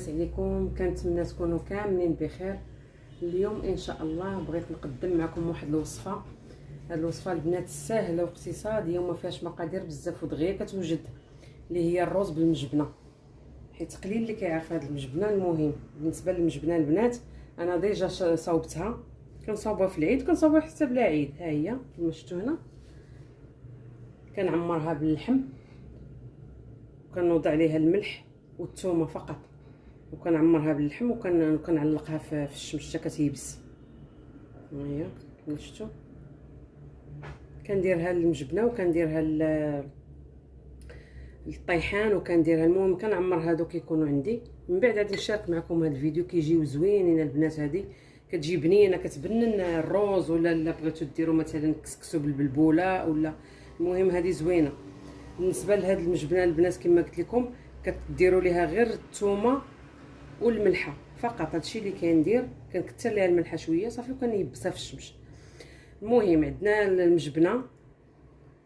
عليكم، كنتمنى تكونوا كاملين بخير. اليوم ان شاء الله بغيت نقدم معكم واحد الوصفه. هاد الوصفه البنات سهله واقتصاديه وما فيهاش مقادير بزاف ودغيا كتوجد، اللي هي الروز بالمجبنه. حيت قليل اللي كيعرف هاد المجبنه. المهم بالنسبه للمجبنه البنات انا ديجا صاوبتها، كنصاوبها في العيد، كنصاوبها حتى بلا عيد. ها هي كما شفتوا هنا، كنعمرها باللحم وكنوضع عليها الملح والثومه فقط، وكنعمرها باللحم وكنعلقها في الشمس حتى كتيبس. ها هي كما شفتوا، كنديرها للمجبنه وكنديرها للطيحان وكنديرها. المهم كنعمر هادو كيكونوا عندي. من بعد غادي نشارك معكم هاد الفيديو، كيجيو زوينين البنات. هادي كتجي بنينه، كتبنن الروز، ولا بغيتو ديروا مثلا كسكسو بالبلبوله ولا. المهم هادي زوينه. بالنسبه لهاد المجبنه البنات كما قلت لكم، كديروا ليها غير الثومه والملحه فقط. هادشي اللي كندير، كنكثر ليها الملحه شويه صافي وكنيبسها في الشمس. المهم عندنا المجبنه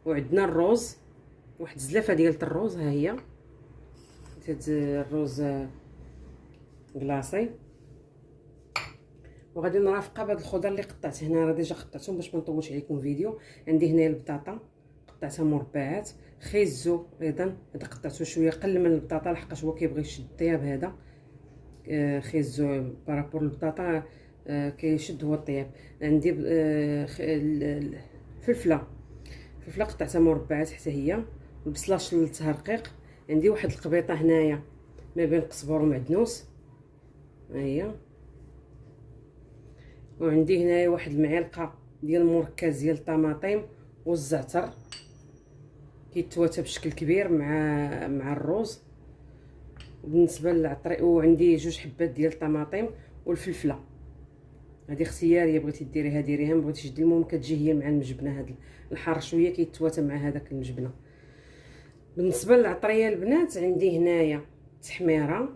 وعندنا الروز، واحد الزلافه ديال الروز. ها هي هاد الروز كلاصي، وغادي نرافقها بهاد الخضر اللي قطعت هنا. راه ديجا قطعتهم باش ما نطولش عليكم الفيديو. عندي هنايا البطاطا قطعتها مربعات، خيزو ايضا هذا قطعته شويه قل من البطاطا لحقاش هو كيبغي يشد الطياب. هذا خيزو بارابور البطاطا كيشد هو الطياب. عندي فلفله قطعتها مربعات حتى هي. البصله شلتها رقيق. عندي واحد القبيطه هنايا ما بين قزبر ومعدنوس، ها هي. وعندي هنايا واحد المعلقه ديال المركز ديال الطماطم والزعتر كيتواتى بشكل كبير مع الروز. بالنسبه للعطري، وعندي جوج حبات ديال الطماطم والفلفله. هذه اختياريه، بغيتي ديريها ديريها، ما بغيتيش دير. المهم كتجي هي مع المجبنه. هذا الحار شويه كيتواتى مع هذاك المجبنه. بالنسبه للعطريه البنات، عندي هنايا تحميره،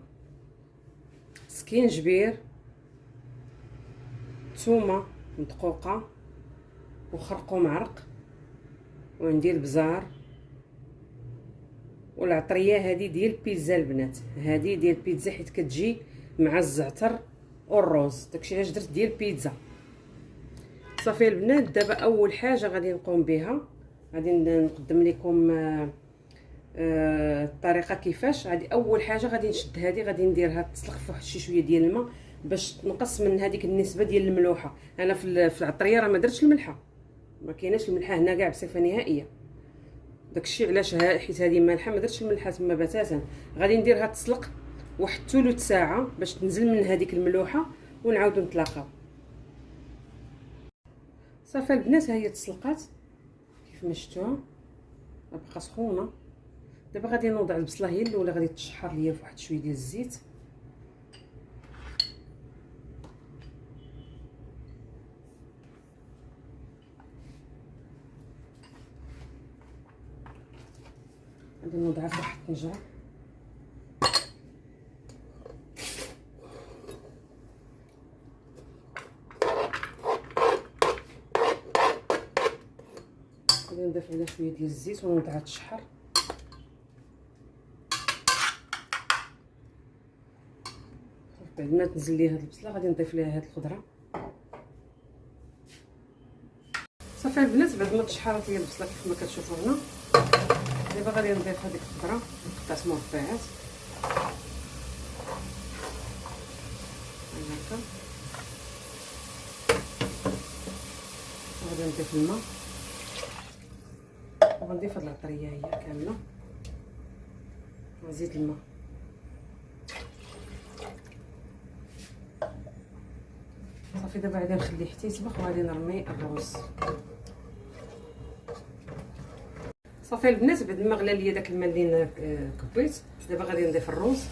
سكينجبير، ثومه مدقوقه وخرقوم عرق، وعندي البزار. والعطريه هذه ديال البيتزا البنات، هذه ديال البيتزا حيت كتجي مع الزعتر والروز. داكشي علاش درت ديال البيتزا. صافي البنات، دابا اول حاجه غادي نقوم بها، غادي نقدم لكم الطريقه كيفاش. غادي اول حاجه غادي نشد هذه، غادي نديرها تسلق في واحد شي شويه ديال الماء باش تنقص من هذيك النسبه ديال الملوحه. انا في العطريه راه ما درتش الملحه، ما كايناش الملحه هنا كاع بصفه نهائيه. داكشي علاش حيت هذه مالحه ما درتش الملحه تما بتاتا. غادي نديرها تسلق واحد ثلث ساعه باش تنزل من هذيك الملوحه ونعاودو نتلاقاو. صافي البنات، ها هي تسلقات كيف ما شفتوها، بقى سخونه. دابا غادي نوضع البصله هي الاولى، غادي تشحر ليا في واحد شويه ديال الزيت. غادي نوضعها في واحد الطنجره. غادي نضيف عليها شويه ديال الزيت ونوضعها تشحر. بعد ما تنزل لي هاد البصله غادي نضيف ليها هاد الخضره. صافي البنات، بعد ما تشحرت لي البصله كيف ما كتشوفوا هنا، دابا غادي نضيف هذيك الخضره اللي قطعت مربعات هكا. وغادي نضيف الماء وغنضيف هاد العطريه هي كامله ونزيد الماء. صافي دابا غادي نخليه حتى يسبق وغادي نرمي الروز. صافي البنات، بعد ما غلا ليا داك الماء اللي كبيت، دابا غادي نضيف الروز.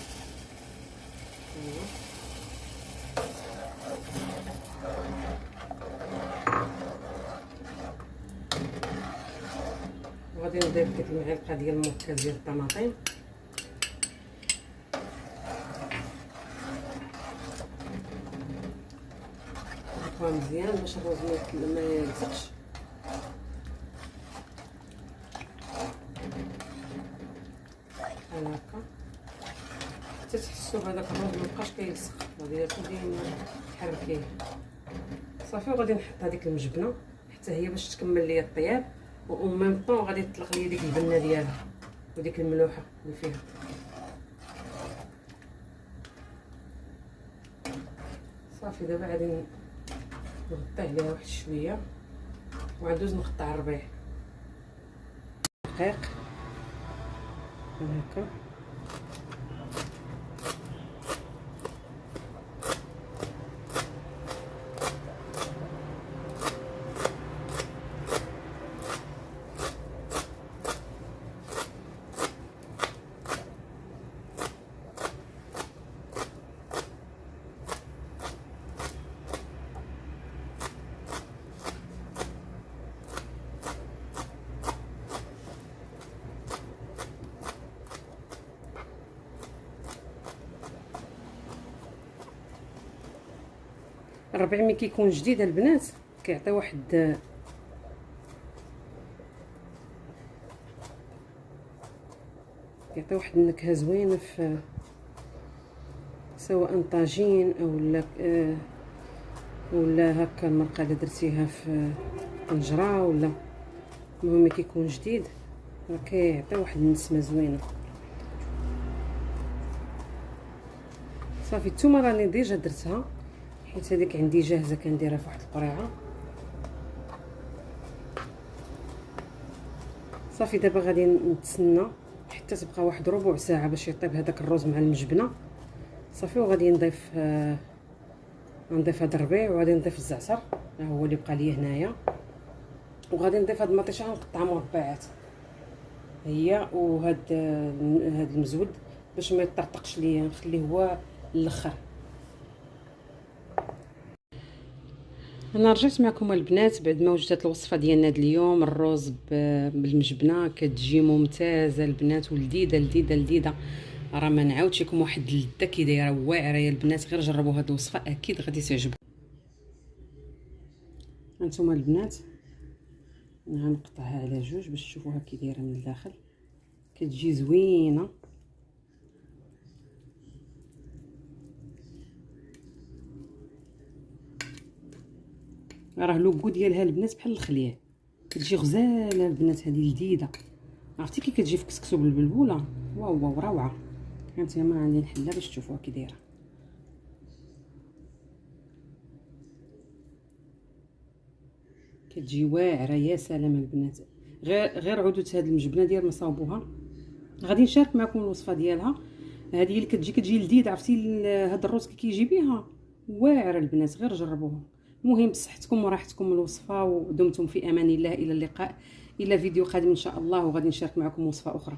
وغادي نضيف ديك المعلقه ديال المركز ديال الطماطم. نخلطوها مزيان باش الروز ما يلصقش. هكا حتى تحسوا بهذاك الرز مابقاش كيلصق، غادي تبداي تحركيه صافي. وغادي نحط هذيك المجبنه حتى هي باش تكمل ليا الطياب، و ميم طون غادي تطلق ليا ديك البنه ديالها وديك الملوحه اللي فيها. صافي دابا غادي نغطي عليها واحد شويه وغندوز نقطع الربيع دقيق هكا. الربيع ملي كيكون جديد البنات كيعطي واحد النكهه زوينه في سواء طاجين ولا هكا المرقه اللي درتيها في طنجره، ولا المهم ملي كيكون جديد راه كيعطي واحد النسمه زوينه. صافي الثومه راني ديجا درتها حيت هذيك عندي جاهزه كنديرها في واحد القريعه. صافي دابا غادي نتسنى حتى تبقى واحد ربع ساعه باش يطيب هذاك الرز مع المجبنه. صافي وغادي نضيف هذا الربيع وغادي نضيف الزعتر ها هو اللي بقى لي هنايا، وغادي نضيف هاد المطيشه نقطعها مربعات هي وهاد المزود باش ما يطرطقش ليا، نخليه هو الاخر. انا رجعت معكم البنات بعد ما وجدت الوصفه ديالنا اليوم، الرز بالمجبنه كتجي ممتازه البنات ولذيذه لذيذه لذيذه. راه ما نعاودش لكم واحد اللذه كي دايره واعره يا البنات، غير جربوا هذه الوصفه اكيد غادي تعجبكم. هانتوما البنات غنقطعها على جوج باش تشوفوها كي دايره من الداخل، كتجي زوينه. راه لوكو ديالها البنات بحال الخليه، كتجي غزاله البنات، هذه لذيذه. عرفتي كي كتجي في كسكسو بالبلبوله، واو روعه. هانتوما عندي الحله باش تشوفوها كي دايره. كتجي واعره يا سلام البنات. غير عودوا هاد المجبنه ديال ما صاوبوها. غادي نشارك معكم الوصفه ديالها، هذه اللي كتجي لذيذه. عرفتي هاد الروز كي كيجي بها واعره البنات، غير جربوها. المهم بصحتكم وراحتكم الوصفه، ودمتم في امان الله. الى اللقاء، الى فيديو قادم ان شاء الله، وغادي نشارك معكم وصفه اخرى.